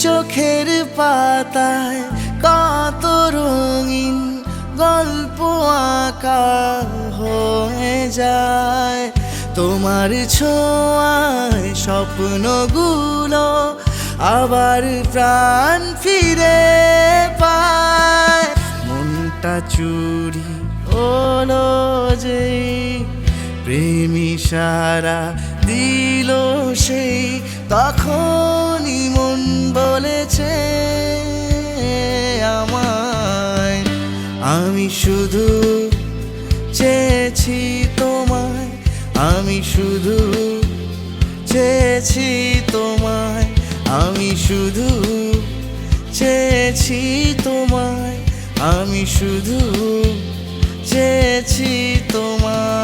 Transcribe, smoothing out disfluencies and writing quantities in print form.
চোখের পাতায় কত রঙিন গল্প আঁকা হয়ে যায়। তোমার ছোঁয়ায় স্বপ্নগুলো আবার প্রাণ ফিরে পায়। মনটা চুরি হলো যে প্রেম ইশারা দিল সেই, তখনই মন বলেছে আমায়। আমি শুধু চেয়েছি তোমায়, আমি শুধু চেয়েছি তোমায়, আমি শুধু চেয়েছি তোমায়, আমি শুধু চেয়েছি তোমায়।